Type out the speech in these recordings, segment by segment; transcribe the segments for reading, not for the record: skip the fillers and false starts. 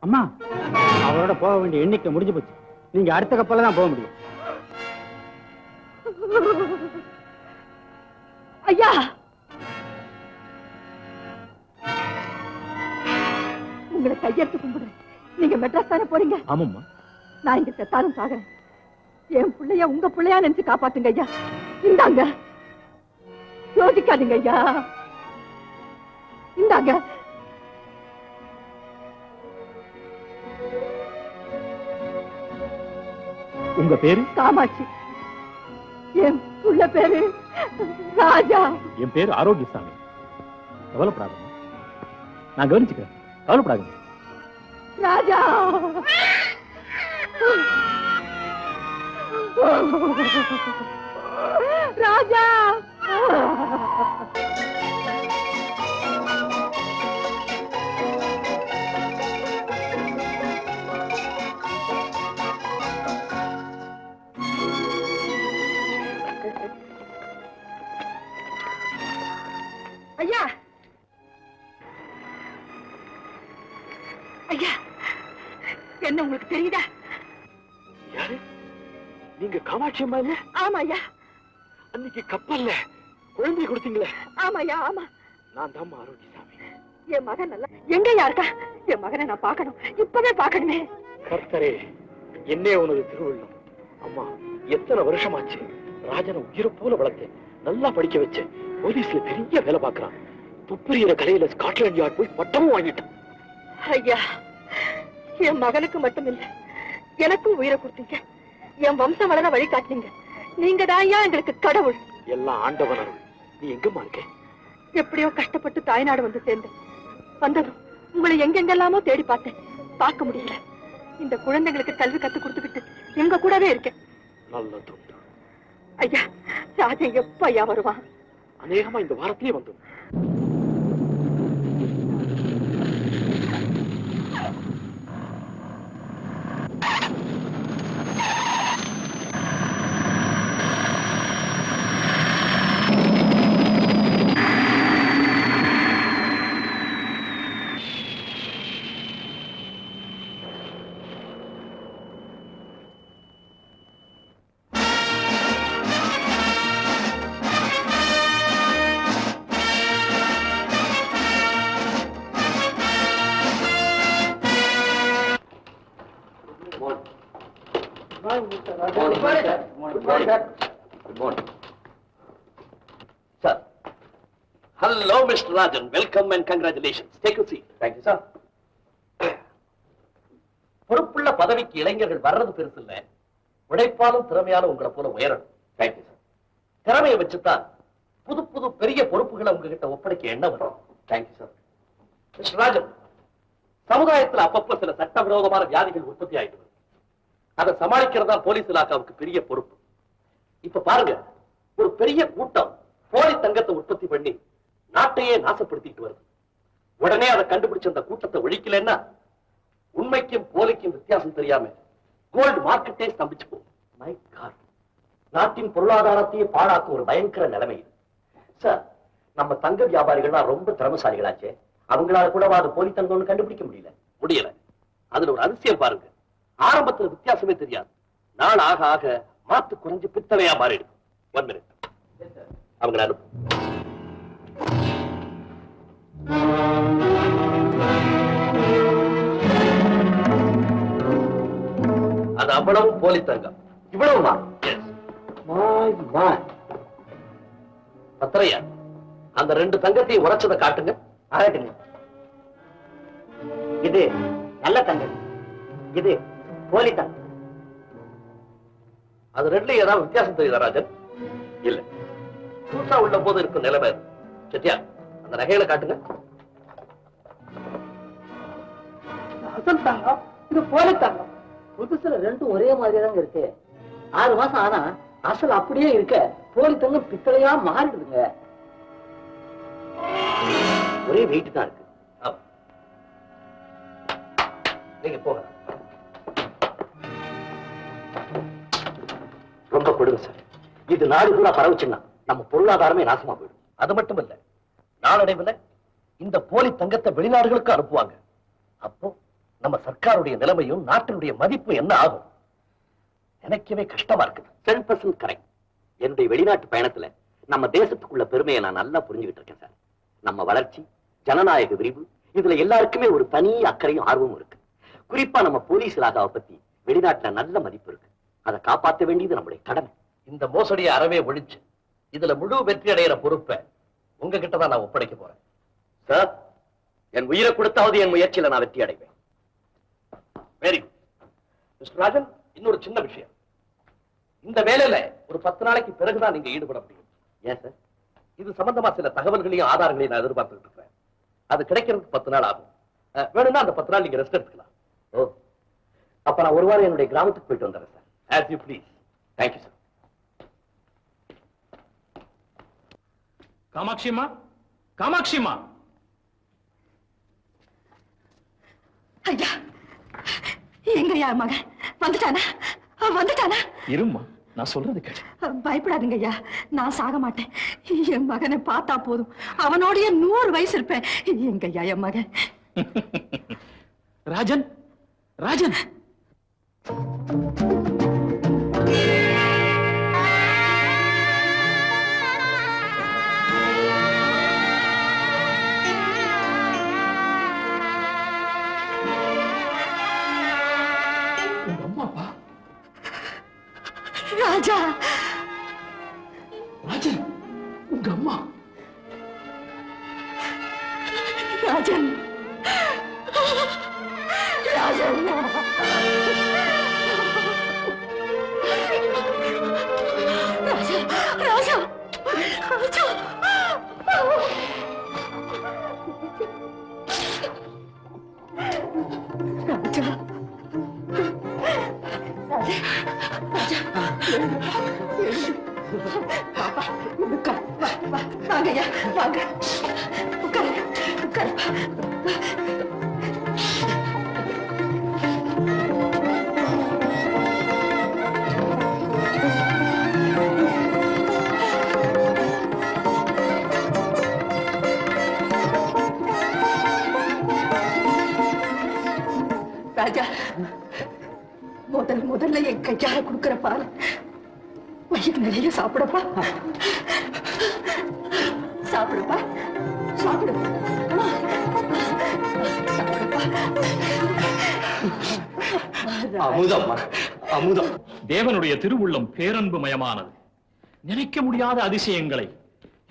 அம்மா, அவரோட போக வேண்டிய எண்ணிக்கை முடிஞ்சு போச்சு. நீங்க அடுத்த கப்பல்ல தான் போக முடியும். ஐயா, உங்களை கையெடுத்து கும்பிடுறேன். நீங்க மெட்ராஸ் தானே போறீங்க? ஆமாம்மா. நான் இங்க செத்தாலும் சாகிறேன். என் பிள்ளைய உங்க பிள்ளையா நினைச்சு காப்பாத்துங்க ஐயா. இந்தாங்க, யோசிக்காதீங்க ஐயா. இந்தாங்க. உங்க பேரு? காமாட்சி. என் புள்ள பேரு ராஜா. என் பேரு ஆரோக்கியசாமி. கவலைப்படாதீங்க, நான் கவனிச்சுக்கிறேன். கவலைப்படாதீங்க. ராஜா, ராஜா. ஐயா, ஐயா, என்ன உங்களுக்கு தெரியுதா? யாரு நீங்க? காமாட்சி அம்மா இல்ல? ஆமா ஐயா. அன்னைக்கு கப்பல்ல குழந்தை கொடுத்தீங்களே? ஆமா ஐயா, ஆமா. நான் தான் ஆரோக்கியசாமி. என் மகன் நல்லா எங்க யாருக்கா? என் மகனை நான் பார்க்கணும், இப்பவே பார்க்கணுமே. கர்த்தரே, என்னே உனது திருவுள்ளம். அம்மா, எத்தனை வருஷமாச்சு ராஜனை உயிரை போல வளர்த்தேன், நல்லா படிக்க வச்சேன், போலீஸ்ல பெரிய வேலை பார்க்கறான், துப்புரியிற கலையில ஸ்காட்லாந்து யார்ட் போய் பட்டமும் வாங்கிட்டான். ஐயா, என் மகனுக்கு மட்டும் இல்ல, எனக்கும் உயிரை கொடுத்தீங்க, என் வம்சம் வளர வழி காட்டினீங்க. நீங்க தான் ஐயா எங்களுக்கு கடவுள். எல்லாம் ஆண்டவன் அருள். நீ எங்கம்மா இருக்க? எப்படியோ கஷ்டப்பட்டு தாய்நாடு வந்து சேர்ந்தேன். வந்ததும் உங்களை எங்கெங்கெல்லாமோ தேடி பார்த்தேன், பார்க்க முடியல. இந்த குழந்தைங்களுக்கு கல்வி கத்து கொடுத்துக்கிட்டு எங்க கூடவே இருக்கேன். நல்ல தொண்டு. ஐயா, ராஜன் எப்ப ஐயா வருவான்? அநேகமா இந்த வாரத்திலே வந்து. Hello, Mr. Rajan. Welcome and congratulations. Take a seat. Thank you, sir. பொறுப்புள்ள பதவிக்கு இளைஞர்கள் வர்றது பெருசு இல்ல, உழைப்பாலும் திறமையாலும் உங்களை போல உயரணும். Thank you, sir. திறமையை வச்சுதான் புது புது பெரிய பொறுப்புகளை உங்ககிட்ட ஒப்படைக்க எண்ணம் வரும். Thank you, sir. Mr. Rajan, சமுதாயத்தில் அப்பப்போ சில சட்டவிரோதமான வியாதிகள் உற்பத்தி ஆயிட்டு வருது. அதை சமாளிக்கிறதா போலீஸ் இலாக்காவுக்கு பெரிய பொறுப்பு. இப்ப பாருங்க, ஒரு பெரிய கூட்டம் போலி தங்கத்தை உற்பத்தி பண்ணி நாட்டையே நாசப்படுத்திட்டு வருது. உடனே அதை கண்டுபிடிச்ச அந்த கூட்டத்தை ஒழிக்கலன்னா உண்மைக்கும் போலிக்கும் வித்தியாசம் தெரியாம கோல்டு மார்க்கெட்டே ஸ்தம்பிச்சு போகும். மை காட், நாட்டின் பொருளாதாரத்தையே பாழாக்கும் ஒரு பயங்கர நிலைமை இது. சார், நம்ம தங்க வியாபாரிகள்லாம் ரொம்ப திறமசாலிகளாச்சே, அவங்களால கூட அது போலி தங்கம்னு கண்டுபிடிக்க முடியல. அதுல ஒரு அதிசயம் பாருங்க, ஆரம்பத்துல வித்தியாசமே தெரியாது, நாள் ஆக ஆக மாத்து குறைஞ்சு பித்தளையா மாறிடுது. 1 minute. அவங்க அனுப்பு. அது அவ்வளவு போலி தங்கம். இவ்வளவுமா? பத்திரையா, அந்த 2 தங்கத்தையும் உரைச்சதை காட்டுங்க. ஆகட்டுங்க. இது நல்ல தங்கம், இது போலி தங்கம். அது 2லயும் ஏதாவது வித்தியாசம் தெரியுதா ராஜன்? இல்ல, புதுசா உள்ள போது இருக்கும் நிலைமை. சத்யா, அந்த நகைகளை காட்டுங்க. அசல் தங்கம், இது போலி தங்கம். புதுசுல 2 ஒரே மாதிரியா தாங்க இருக்கு. 6 மாசம் ஆனா அசல் அப்படியே இருக்க, போலி தங்கம் பித்தளையா மாறிடுதுங்க. ஒரே வெயிட் தான் இருக்கு. நீங்க போக ரொம்ப கொடுங்க சார். இது நாடு பூரா பரவுச்சுன்னா நம்ம பொருளாதாரமே நாசமா போயிடும். அது மட்டும் இல்ல, நாளடைவுல இந்த போலி தங்கத்தை வெளிநாடுகளுக்கு அனுப்புவாங்க. அப்போ நம்ம சர்க்காருடைய நிலைமையும் நாட்டினுடைய மதிப்பும் என்ன ஆகும்? நினைக்கவே கஷ்டமா இருக்குது. 10% கரெக்ட். என்னுடைய வெளிநாட்டு பயணத்துல நம்ம தேசத்துக்குள்ள பெருமையை நான் நல்லா புரிஞ்சுக்கிட்டு இருக்கேன் சார். நம்ம வளர்ச்சி, ஜனநாயக விரிவு, இதுல எல்லாருக்குமே ஒரு தனி அக்கறையும் ஆர்வமும் இருக்கு. குறிப்பா நம்ம போலீஸ் இலாகாவை பத்தி வெளிநாட்டுல நல்ல மதிப்பு இருக்கு. அதை காப்பாற்ற வேண்டியது நம்முடைய கடமை. இந்த மோசடியை அறவே ஒழிச்சு இதுல முழு வெற்றி அடைகிற பொறுப்பை உங்ககிட்ட தான் நான் ஒப்படைக்க போறேன். சார், என் உயிரை கொடுத்தாவது என் முயற்சியில நான் வெற்றி அடைவேன். Very good. மிஸ்டர் ராஜன், இன்னொரு சின்ன விஷயம். இந்த வேலையில ஒரு 10 நாளைக்கு பிறகுதான் நீங்க ஈடுபட முடியும். ஏன் சார்? இது சம்பந்தமா சில தகவல்களையும் ஆதாரங்களையும் நான் எதிர்பார்த்துட்டு இருக்கிறேன். அது கிடைக்கிறதுக்கு 10 நாள் ஆகும். வேணும்னா அந்த 10 நாள் நீங்க ரெஸ்ட் எடுத்துக்கலாம். ஓ, அப்ப நான் ஒரு வாரம் என்னுடைய கிராமத்துக்கு போயிட்டு வந்துடுறேன் sir. As you please. Thank you sir. காமாட்சியம்மா, காமாட்சியம்மா. ஐயா, எங்கய்யா மகன் வந்துட்டானா? வந்துட்டானா? இரும்மா, நான் சொல்றது கேளு. பயப்படாதுங்க ஐயா, நான் சாக மாட்டேன். என் மகனை பார்த்தா போதும், அவனோடைய 100 வயசு இருப்பேன். எங்கய்யா என் மகன்? ராஜன், ராஜன். உங்க அம்மாப்பா? ராஜா. ராஜன், உங்க அம்மா? ராஜன், ராஜன். ராஜா, ராஜா, ராஜா. ராஜா, பாப்பா, உட்கார். வாங்க ஐயா, வாங்க. உட்கார், உட்கார். ராஜா, முதல்ல என் கையால கொடுக்கிற பால் வயிறு நிறைய சாப்பிடப்பா. சாப்பிடுப்பா, சாப்பிடு. அமுதம், அமுதம். தேவனுடைய திருவுள்ளம் பேரன்பு மயமானது. நினைக்க முடியாத அதிசயங்களை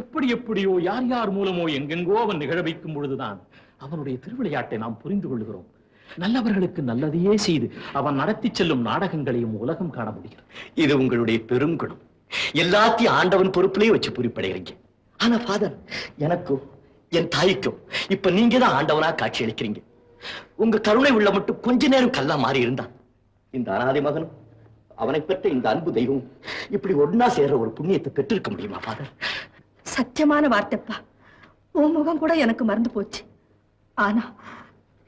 எப்படி எப்படியோ யார் யார் மூலமோ எங்கெங்கோ அவன் நிகழ வைக்கும் பொழுதுதான் அவனுடைய திருவிளையாட்டை நாம் புரிந்து கொள்கிறோம். நல்லவர்களுக்கு நல்லதையே செய்து அவன் நடத்தி செல்லும் நாடகங்களையும் உலகம் காண முடிகிறது. இது உங்களுடைய பெரும் குணம். எல்லாத்தையும் ஆண்டவன் பொறுப்பிலேயே வச்சு புரிப்படைகிறீங்க. ஆனா ஃபாதர், எனக்கும் என் தாய்க்கும் இப்ப நீங்க தான் ஆண்டவனா காட்சி அளிக்கிறீங்க. உங்க கருணை உள்ள மட்டும் கொஞ்ச நேரம் கல்லா மாறி இருந்தா இந்த அனாதை மகனும் அவனை பெற்ற இந்த அன்பு தெய்வம் இப்படி ஒன்னா சேர்ற ஒரு புண்ணியத்தை பெற்றிருக்க முடியுமா ஃபாதர்? சத்தியமான வார்த்தைப்பா. உன் முகம் கூட எனக்கு மறந்து போச்சு. ஆனா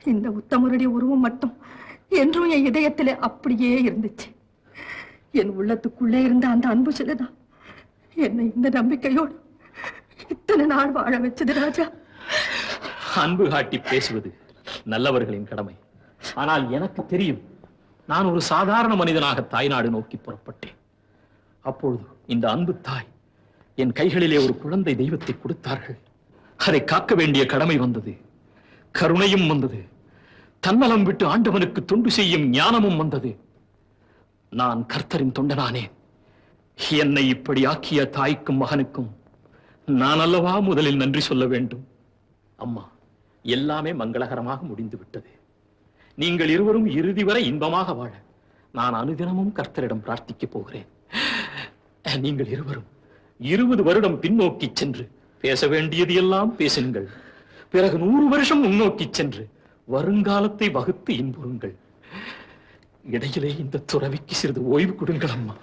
இந்த உத்தமருடைய உருவம் மட்டும் என்றும் என் இதயத்திலே அப்படியே இருந்துச்சு. என் உள்ளத்துக்குள்ளே இருந்த அந்த அன்பு சிலைதான் என்னை இந்த நம்பிக்கையோடு இத்தனை நாள் வாழ வச்சது. ராஜா, அன்பு காட்டி பேசுவது நல்லவர்களின் கடமை. ஆனால் எனக்கு தெரியும், நான் ஒரு சாதாரண மனிதனாக தாய்நாடு நோக்கி புறப்பட்டேன். அப்பொழுது இந்த அன்பு தாய் என் கைகளிலே ஒரு குழந்தை தெய்வத்தை கொடுத்தார்கள். அதை காக்க வேண்டிய கடமை வந்தது, கருணையும் வந்தது, தன்னலம் விட்டு ஆண்டவனுக்கு தொண்டு செய்யும் ஞானமும் வந்தது. நான் கர்த்தரின் தொண்டனானேன். என்னை இப்படி ஆக்கிய தாய்க்கும் மகனுக்கும் நான் அல்லவா முதலில் நன்றி சொல்ல வேண்டும். அம்மா, எல்லாமே மங்களகரமாக முடிந்து விட்டது. நீங்கள் இருவரும் இறுதி வரை இன்பமாக வாழ நான் அனுதினமும் கர்த்தரிடம் பிரார்த்திக்க போகிறேன். நீங்கள் இருவரும் 20 வருடம் பின்னோக்கி சென்று பேச வேண்டியது எல்லாம் பேசுங்கள். பிறகு 100 வருஷம் முன்னோக்கி சென்று வருங்காலத்தை வகுத்து இன்புறுங்கள். இடையிலே இந்த துறவிக்கு சிறிது ஓய்வு கொடுங்கள் அம்மா.